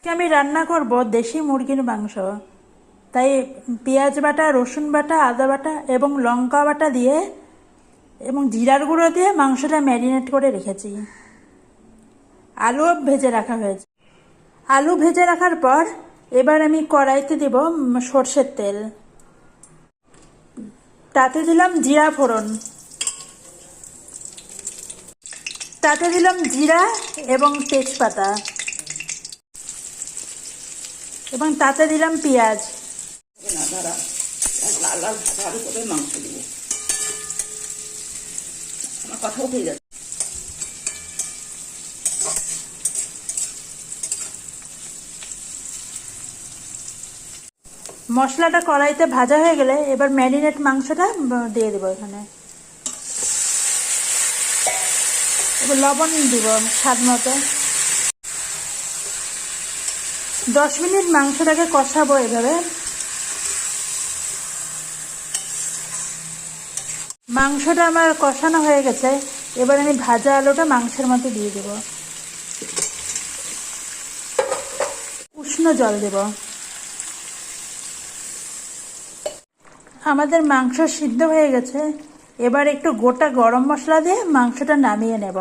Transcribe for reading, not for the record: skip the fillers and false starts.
আমি রান্না করব দেশি মুরগির মাংস। তাই পেঁয়াজ বাটা, রসুন বাটা, আদা বাটা এবং লঙ্কা বাটা দিয়ে এবং জিরার গুঁড়ো দিয়ে মাংসটা ম্যারিনেট করে রেখেছি। আলুও ভেজে রাখা হয়েছে। আলু ভেজে রাখার পর এবার আমি কড়াইতে দেব সর্ষের তেল। তাতে দিলাম জিরা ফোড়ন, তাতে দিলাম জিরা এবং তেজপাতা এবং তাতে দিলাম পেঁয়াজ। লাল লাল ভালো করে মাংস দিব। আমার কথা উঠে যাচ্ছে। মশলাটা কড়াইতে ভাজা হয়ে গেলে এবার ম্যারিনেট মাংসটা দিয়ে দেবো এখানে। এবার লবণ দিব স্বাদ মতো। 10 মিনিট মাংসটাকে কষাবো এভাবে। মাংসটা আমার কষানো হয়ে গেছে, এবার আমি ভাজা আলুটা মাংসের মধ্যে দিয়ে দেব। উষ্ণ জল দেব। আমাদের মাংস সিদ্ধ হয়ে গেছে, এবার একটু গোটা গরম মশলা দিয়ে মাংসটা নামিয়ে নেব।